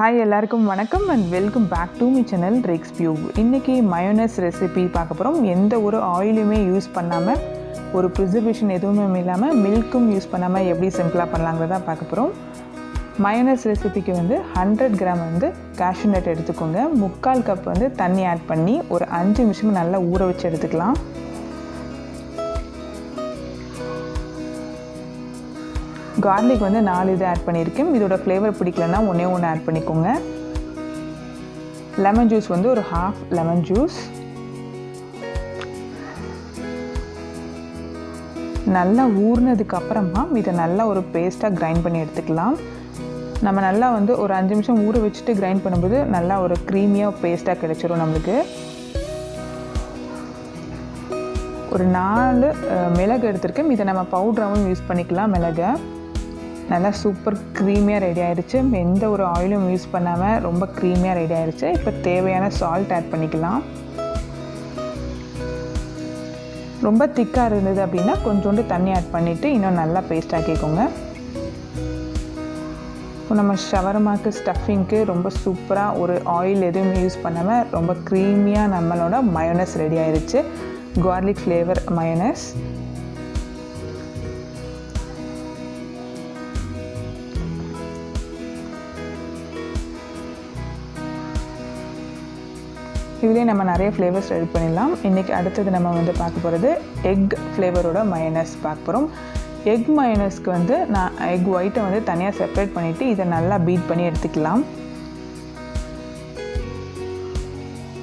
Hi எல்லாருக்கும் வணக்கம் and welcome back to my channel Rex View. இன்றைக்கி மயோனைஸ் ரெசிபி பார்க்க போகிறோம். எந்த ஒரு ஆயிலுமே யூஸ் பண்ணாமல், ஒரு ப்ரிசர்வேஷன் எதுவுமே இல்லாமல், மில்க்கும் யூஸ் பண்ணாமல் எப்படி சிம்பிளாக பண்ணலாங்கிறத பார்க்க போகிறோம். மயோனைஸ் ரெசிபிக்கு 100 கிராம் cashew நட் எடுத்துக்கோங்க. 3/4 கப் தண்ணி ஆட் பண்ணி ஒரு 5 நிமிஷம் நல்லா ஊற வச்சு எடுத்துக்கலாம். கார்லிக் 4 இது ஆட் பண்ணியிருக்கேன். இதோட ஃப்ளேவர் பிடிக்கலன்னா ஒன்றே ஆட் பண்ணிக்கோங்க. லெமன் ஜூஸ் ஒரு ½ லெமன் ஜூஸ். நல்லா ஊறினதுக்கு அப்புறமா இதை நல்லா ஒரு பேஸ்ட்டாக கிரைண்ட் பண்ணி எடுத்துக்கலாம். நம்ம நல்லா ஒரு 5 நிமிஷம் ஊற வச்சுட்டு கிரைண்ட் பண்ணும்போது நல்லா ஒரு க்ரீமியாக பேஸ்ட்டாக கிடைச்சிரும் நம்மளுக்கு. ஒரு 4 மிளகு எடுத்திருக்கேன். இதை நம்ம பவுடராகவும் யூஸ் பண்ணிக்கலாம். மிளகை நல்லா சூப்பர் க்ரீமியாக ரெடி ஆகிடுச்சு. எந்த ஒரு ஆயிலும் யூஸ் பண்ணாமல் ரொம்ப க்ரீமியாக ரெடி ஆகிடுச்சு. இப்போ தேவையான சால்ட் ஆட் பண்ணிக்கலாம். ரொம்ப திக்காக இருந்தது அப்படின்னா கொஞ்சோண்டு தண்ணி ஆட் பண்ணிவிட்டு இன்னும் நல்லா பேஸ்ட் ஆக்கிக்கோங்க. இப்போ நம்ம ஷவர்மாக்கு ஸ்டஃபிங்க்கு ரொம்ப சூப்பராக ஒரு ஆயில் எதுவுமே யூஸ் பண்ணாமல் ரொம்ப க்ரீமியாக நம்மளோட மயோனைஸ் ரெடி ஆகிடுச்சு. Garlic flavour mayonnaise. இதுலேயே நம்ம நிறைய ஃப்ளேவர்ஸ் ரெடி பண்ணிடலாம். இன்றைக்கி அடுத்தது நம்ம பார்க்க போகிறது எக் ஃப்ளேவரோட மயோனைஸ் பார்க்க போகிறோம். எக் மயோனைஸ்க்கு நான் எக் ஒயிட்டை தனியாக செப்பரேட் பண்ணிவிட்டு இதை நல்லா பீட் பண்ணி எடுத்துக்கலாம்.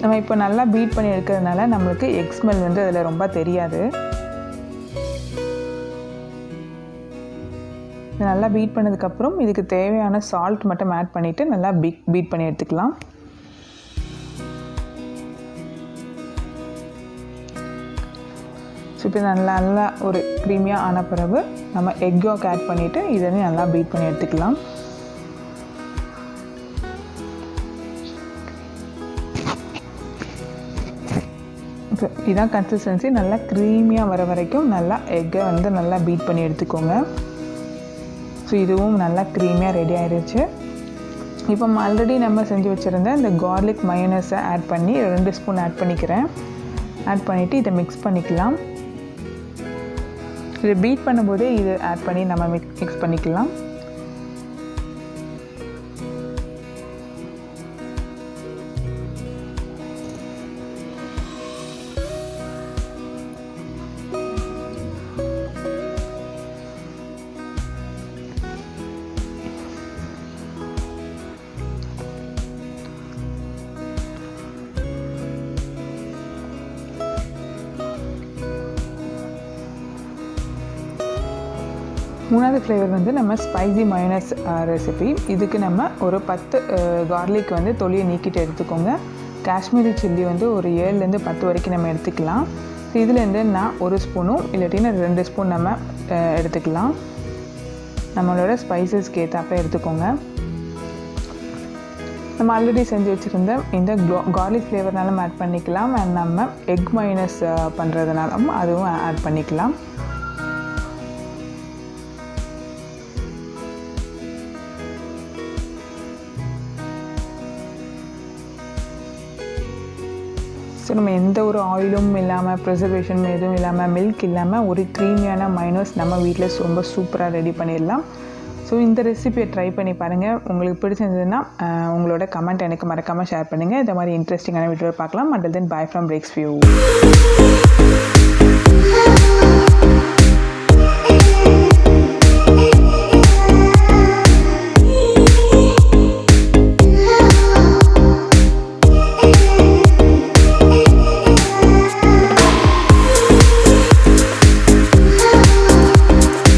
நம்ம இப்போ நல்லா பீட் பண்ணி எடுக்கிறதுனால நம்மளுக்கு எக் ஸ்மெல் அதில் ரொம்ப தெரியாது. நல்லா பீட் பண்ணதுக்கப்புறம் இதுக்கு தேவையான சால்ட் மட்டும் ஆட் பண்ணிவிட்டு நல்லா பீட் பண்ணி எடுத்துக்கலாம். ஸோ இப்போ நல்லா ஒரு க்ரீமியாக ஆன பிறகு நம்ம எக் யோக் ஆட் பண்ணிவிட்டு இதையும் நல்லா பீட் பண்ணி எடுத்துக்கலாம். இப்போ இதான் கன்சிஸ்டன்சி. நல்லா க்ரீமியாக வர வரைக்கும் நல்லா எக்கை நல்லா பீட் பண்ணி எடுத்துக்கோங்க. ஸோ இதுவும் நல்லா க்ரீமியாக ரெடி ஆகிடுச்சு. இப்போ ஆல்ரெடி நம்ம செஞ்சு வச்சுருந்த இந்த கார்லிக் மயோனைஸை ஆட் பண்ணி 2 ஸ்பூன் ஆட் பண்ணிக்கிறேன். ஆட் பண்ணிவிட்டு இதை மிக்ஸ் பண்ணிக்கலாம். இதை பீட் பண்ணும்போதே இது ஆட் பண்ணி நம்ம மிக்ஸ் பண்ணிக்கலாம். மூணாவது ஃப்ளேவர் நம்ம ஸ்பைசி மயோனைஸ் ரெசிபி. இதுக்கு நம்ம ஒரு 10 கார்லிக் தொலியை நீக்கிட்டு எடுத்துக்கோங்க. காஷ்மீரி சில்லி ஒரு 7லேருந்து 10 வரைக்கும் நம்ம எடுத்துக்கலாம். இதுலேருந்து நான் 1 ஸ்பூனும் இல்லாட்டினா 2 ஸ்பூன் நம்ம எடுத்துக்கலாம். நம்மளோட ஸ்பைசஸ்க்கு ஏற்றாப்ப எடுத்துக்கோங்க. நம்ம ஆல்ரெடி செஞ்சு வச்சுருந்த இந்த கார்லிக் ஃப்ளேவர்னாலும் ஆட் பண்ணிக்கலாம். அண்ட் நம்ம எக் மயோனைஸ் பண்ணுறதுனாலும் அதுவும் ஆட் பண்ணிக்கலாம். ஸோ நம்ம எந்த ஒரு ஆயிலும் இல்லாமல், ப்ரிசர்வேஷன் எதுவும் இல்லாமல், மில்க் இல்லாமல் ஒரு க்ரீமியான மயோனைஸ் நம்ம வீட்டில் ரொம்ப சூப்பராக ரெடி பண்ணிடலாம். ஸோ இந்த ரெசிபியை ட்ரை பண்ணி பாருங்கள். உங்களுக்கு பிடிச்சிருந்ததுன்னா உங்களோட கமெண்ட் எனக்கு மறக்காமல் ஷேர் பண்ணுங்கள். இந்த மாதிரி இன்ட்ரெஸ்டிங்கான வீடியோ பார்க்கலாம். Until then by from Rex view.